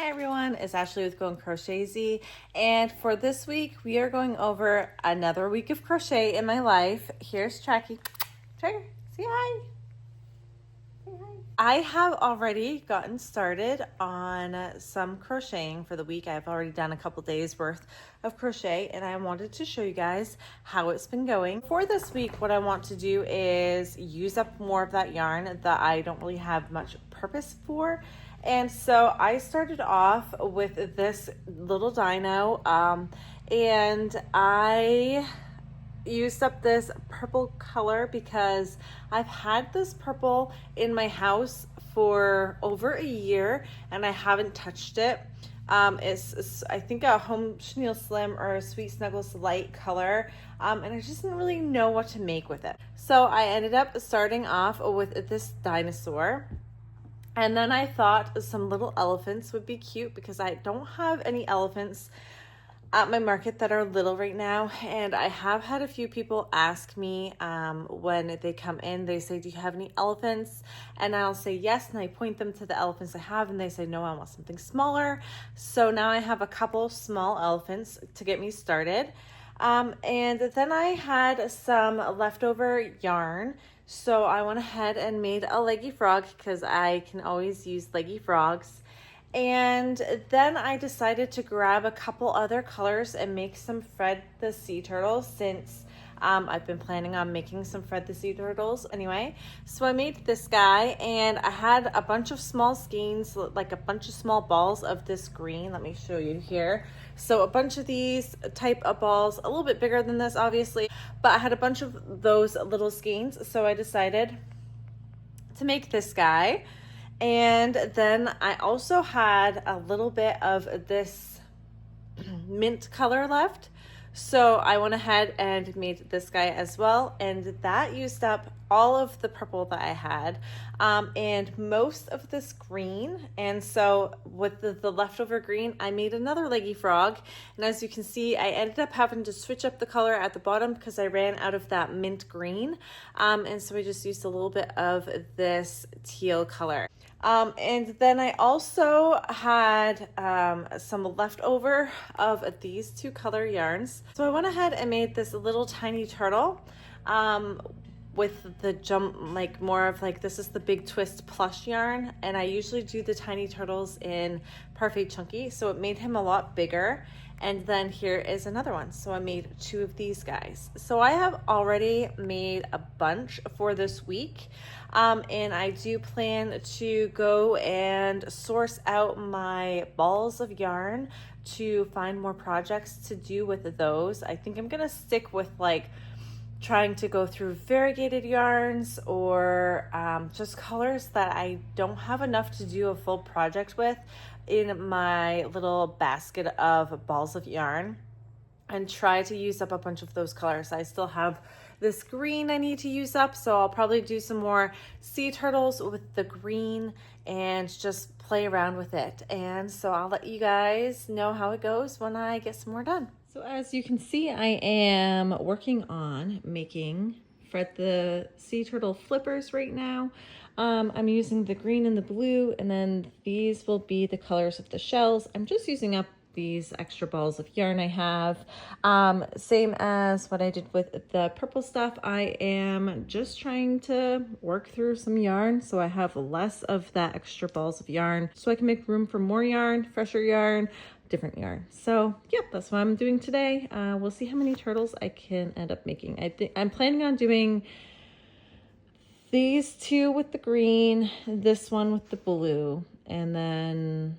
Hi everyone, it's Ashley with Going Crochet, and for this week we are going over another week of crochet in my life. Here's Tracky. Tracker, say hi. Say hi. I have already gotten started on some crocheting for the week. I've already done a couple days worth of crochet and I wanted to show you guys how it's been going. For this week, what I want to do is use up more of that yarn that I don't really have much purpose for. And so I started off with this little dino and I used up this purple color because I've had this purple in my house for over a year and I haven't touched it. It's I think a Home Chenille Slim or a Sweet Snuggles Light color, and I just didn't really know what to make with it. So I ended up starting off with this dinosaur. And then I thought some little elephants would be cute because I don't have any elephants at my market that are little right now. And I have had a few people ask me when they come in, they say, do you have any elephants? And I'll say yes, and I point them to the elephants I have, and they say, no, I want something smaller. So now I have a couple small elephants to get me started. And then I had some leftover yarn. So I went ahead and made a leggy frog because I can always use leggy frogs. And then I decided to grab a couple other colors and make some Fred the Sea Turtle since I've been planning on making some Fred the Sea Turtles anyway. So I made this guy and I had a bunch of small skeins, like a bunch of small balls of this green. Let me show you here. So a bunch of these type of balls, a little bit bigger than this obviously, but I had a bunch of those little skeins. So I decided to make this guy. And then I also had a little bit of this mint color left. So I went ahead and made this guy as well. And that used up all of the purple that I had and most of this green. And so with the leftover green, I made another leggy frog. And as you can see, I ended up having to switch up the color at the bottom because I ran out of that mint green. And so I just used a little bit of this teal color. And then I also had some leftover of these two color yarns. So I went ahead and made this little tiny turtle with the jump, like more of like, this is the Big Twist plush yarn. And I usually do the tiny turtles in Parfait Chunky. So it made him a lot bigger. And then here is another one. So I made two of these guys. So I have already made a bunch for this week. And I do plan to go and source out my balls of yarn to find more projects to do with those. I think I'm gonna stick with like trying to go through variegated yarns or just colors that I don't have enough to do a full project with in my little basket of balls of yarn, and try to use up a bunch of those colors. I still have this green I need to use up, so I'll probably do some more sea turtles with the green and just play around with it. And so I'll let you guys know how it goes when I get some more done. So as you can see, I am working on making Fred the Sea Turtle flippers right now. I'm using the green and the blue, and then these will be the colors of the shells. I'm just using up these extra balls of yarn I have. Same as what I did with the purple stuff. I am just trying to work through some yarn so I have less of that extra balls of yarn so I can make room for more yarn, fresher yarn, different yarn. So yep, that's what I'm doing today. We'll see how many turtles I can end up making. I think I'm planning on doing these two with the green, this one with the blue, and then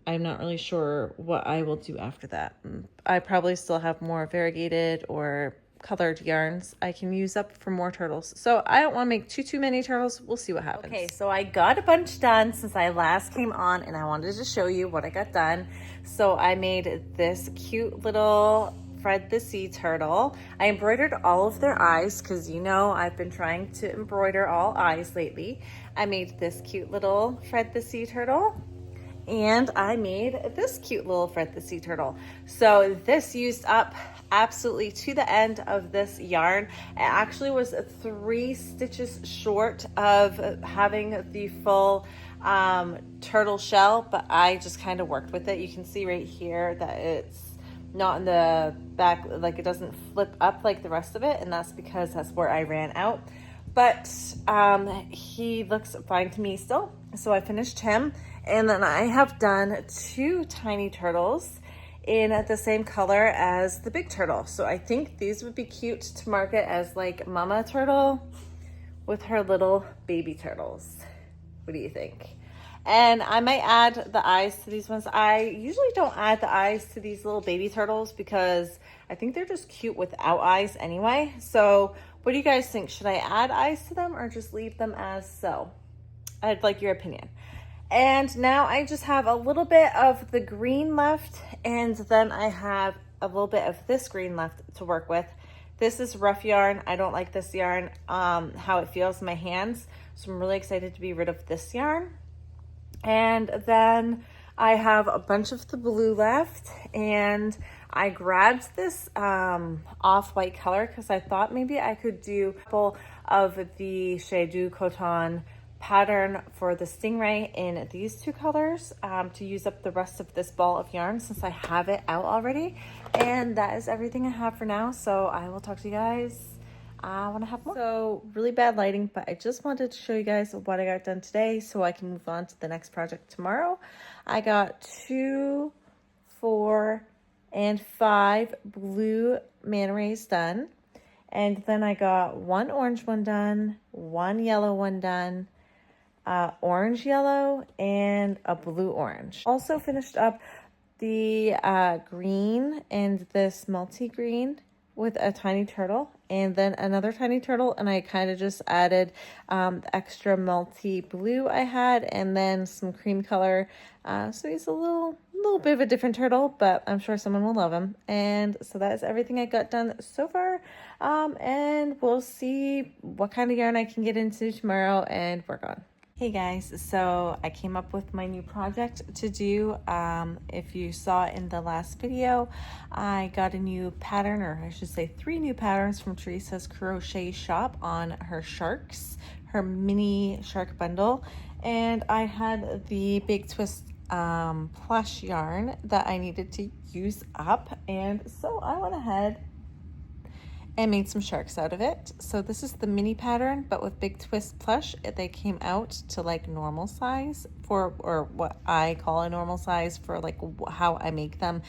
I'm not really sure what I will do after that. I probably still have more variegated or colored yarns I can use up for more turtles. So I don't want to make too many turtles. We'll see what happens. Okay, so I got a bunch done since I last came on, and I wanted to show you what I got done. So I made this cute little Fred the Sea Turtle. I embroidered all of their eyes because you know I've been trying to embroider all eyes lately. I made this cute little Fred the Sea Turtle. And I made this cute little Fred the Sea Turtle. So this used up absolutely to the end of this yarn. It actually was 3 stitches short of having the full turtle shell, but I just kind of worked with it. You can see right here that it's not in the back, like it doesn't flip up like the rest of it, and that's because that's where I ran out. But he looks fine to me still, so I finished him. And then I have done 2 tiny turtles in the same color as the big turtle. So I think these would be cute to market as like mama turtle with her little baby turtles. What do you think? And I might add the eyes to these ones. I usually don't add the eyes to these little baby turtles because I think they're just cute without eyes anyway. So what do you guys think? Should I add eyes to them or just leave them as so? I'd like your opinion. And now I just have a little bit of the green left, and then I have a little bit of this green left to work with. This is rough yarn. I don't like this yarn, how it feels in my hands. So I'm really excited to be rid of this yarn. And then I have a bunch of the blue left, and I grabbed this off-white color because I thought maybe I could do a couple of the Chez Doux Coton pattern for the stingray in these 2 colors to use up the rest of this ball of yarn since I have it out already. And that is everything I have for now, so I will talk to you guys when I have more. So really bad lighting, but I just wanted to show you guys what I got done today so I can move on to the next project tomorrow. I got 2, 4, and 5 blue manta rays done, and then I got 1 orange one done, 1 yellow one done, orange yellow, and a blue orange. Also finished up the green and this multi green with a tiny turtle, and then another tiny turtle, and I kind of just added the extra multi blue I had, and then some cream color. So he's a little bit of a different turtle, but I'm sure someone will love him. And so that is everything I got done so far. And we'll see what kind of yarn I can get into tomorrow and work on. Hey guys, so I came up with my new project to do. If you saw in the last video, I got a new pattern, or I should say 3 new patterns from Theresa's Crochet Shop on her sharks, her mini shark bundle. And I had the Big Twist plush yarn that I needed to use up, and so I went ahead and made some sharks out of it. So this is the mini pattern, but with Big Twist plush. They came out to like normal size for, or what I call a normal size for like how I make them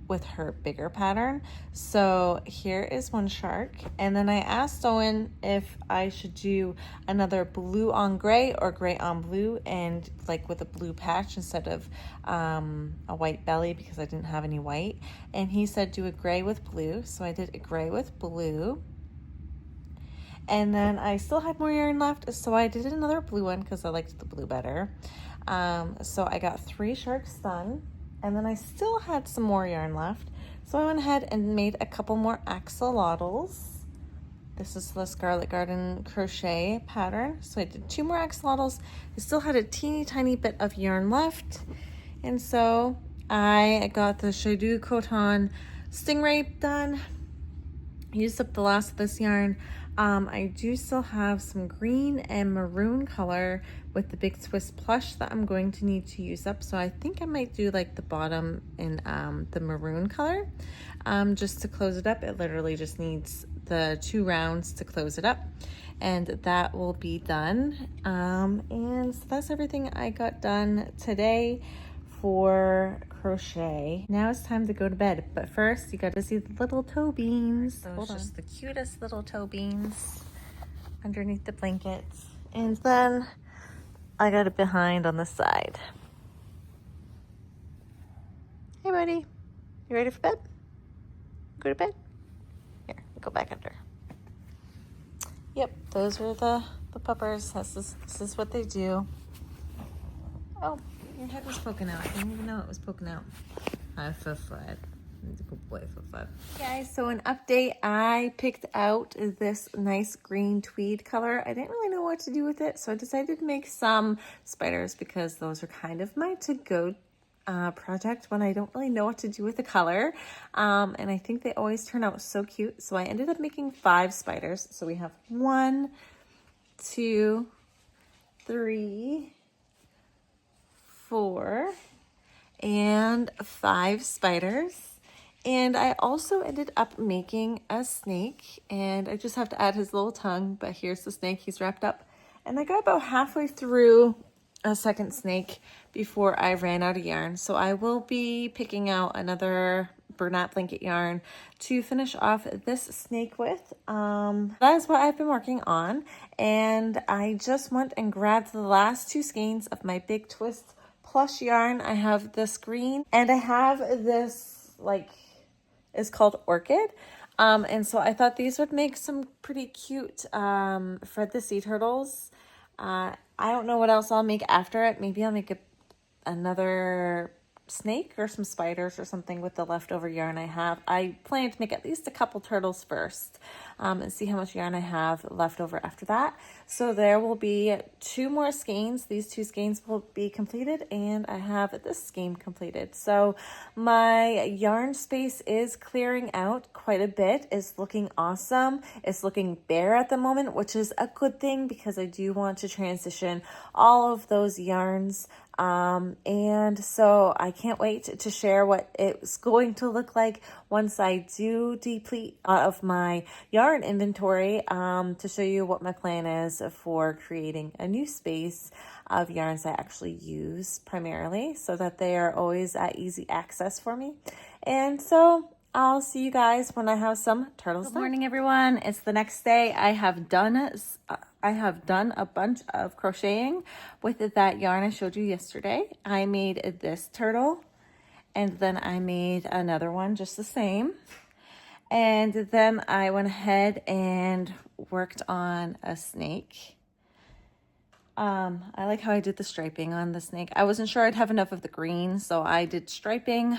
with her bigger pattern. So here is one shark, and then I asked Owen if I should do another blue on gray or gray on blue, and like with a blue patch instead of a white belly because I didn't have any white. And he said do a gray with blue, so I did a gray with blue. And then I still had more yarn left, so I did another blue one because I liked the blue better. So I got 3 sharks done. And then I still had some more yarn left, so I went ahead and made a couple more axolotls. This is the Scarlet Garden crochet pattern. So I did 2 more axolotls. I still had a teeny tiny bit of yarn left, and so I got the Chez Doux Coton stingray done. Used up the last of this yarn. I do still have some green and maroon color with the Big Twist plush that I'm going to need to use up. So I think I might do like the bottom in the maroon color just to close it up. It literally just needs the 2 rounds to close it up, and that will be done. And so that's everything I got done today for crochet. Now it's time to go to bed, but first you got to see the little toe beans. Those just the cutest little toe beans underneath the blankets. And then I got it behind on the side. Hey buddy, you ready for bed? Go to bed? Here, go back under. Yep, those were the puppers. This is what they do. Oh, your head was poking out. I didn't even know it was poking out. Good boy, guys, so an update. I picked out this nice green tweed color. I didn't really know what to do with it, so I decided to make some spiders because those are kind of my to-go project when I don't really know what to do with the color. And I think they always turn out so cute. So I ended up making 5 spiders. So we have 1, 2, 3, 4 and 5 spiders. And I also ended up making a snake, and I just have to add his little tongue, but here's the snake. He's wrapped up. And I got about halfway through a second snake before I ran out of yarn. So I will be picking out another burlap blanket yarn to finish off this snake with. That is what I've been working on. And I just went and grabbed the last 2 skeins of my Big Twist plush yarn. I have this green and I have this like, it's called Orchid. And so I thought these would make some pretty cute Fred the Sea Turtles. I don't know what else I'll make after it. Maybe I'll make another snake or some spiders or something with the leftover yarn I have. I plan to make at least a couple turtles first and see how much yarn I have left over after that. So there will be 2 more skeins. These 2 skeins will be completed and I have this skein completed. So my yarn space is clearing out quite a bit. It's looking awesome. It's looking bare at the moment, which is a good thing because I do want to transition all of those yarns. And so I can't wait to share what it's going to look like once I do deplete of my yarn inventory, to show you what my plan is for creating a new space of yarns I actually use primarily so that they are always at easy access for me. And so I'll see you guys when I have some turtles. Good morning, everyone. It's the next day. I have done a bunch of crocheting with that yarn I showed you yesterday. I made this turtle and then I made another one just the same. And then I went ahead and worked on a snake. I like how I did the striping on the snake. I wasn't sure I'd have enough of the green, so I did striping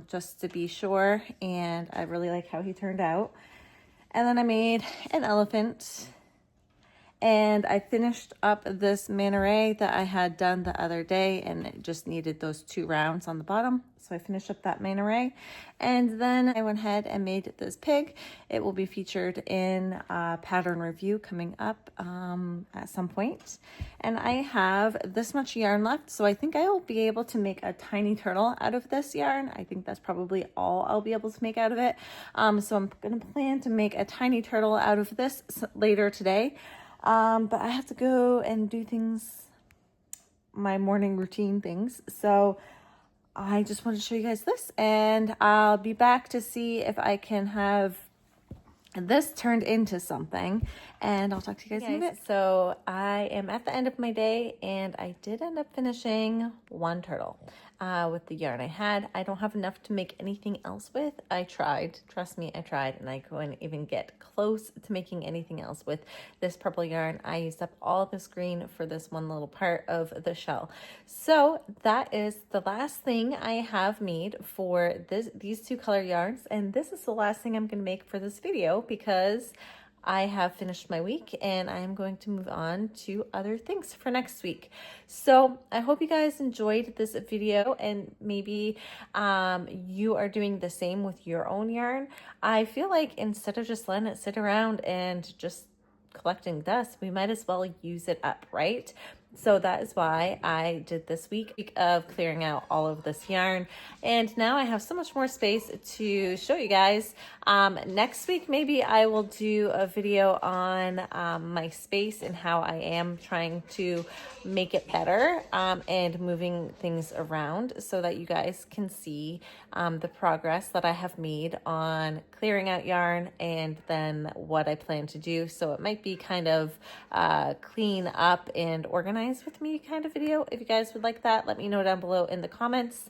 just to be sure, and I really like how he turned out. And then I made an elephant, and I finished up this minaret that I had done the other day, and it just needed those 2 rounds on the bottom. So I finished up that minaret, and then I went ahead and made this pig. It will be featured in a pattern review coming up at some point. And I have this much yarn left, so I think I will be able to make a tiny turtle out of this yarn. I think that's probably all I'll be able to make out of it. So I'm going to plan to make a tiny turtle out of this later today. But I have to go and do things, my morning routine things. So I just wanted to show you guys this, and I'll be back to see if I can have this turned into something, and I'll talk to you guys in a bit. So I am at the end of my day, and I did end up finishing 1 turtle with the yarn I had. I don't have enough to make anything else with. I tried, trust me, I tried, and I couldn't even get close to making anything else with this purple yarn. I used up all this green for this one little part of the shell. So that is the last thing I have made for these 2 color yarns, and this is the last thing I'm going to make for this video because I have finished my week and I am going to move on to other things for next week. So I hope you guys enjoyed this video, and maybe you are doing the same with your own yarn. I feel like instead of just letting it sit around and just collecting dust, we might as well use it up, right? So that is why I did this week of clearing out all of this yarn. And now I have so much more space to show you guys. Next week, maybe I will do a video on my space and how I am trying to make it better and moving things around so that you guys can see the progress that I have made on clearing out yarn and then what I plan to do. So it might be kind of clean up and organized with me kind of video. If you guys would like that, let me know down below in the comments.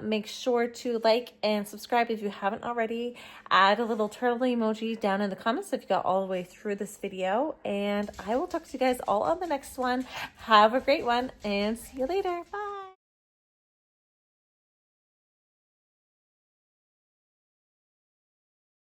Make sure to like and subscribe if you haven't already. Add a little turtle emoji down in the comments if you got all the way through this video, and I will talk to you guys all on the next one. Have a great one and see you later. Bye.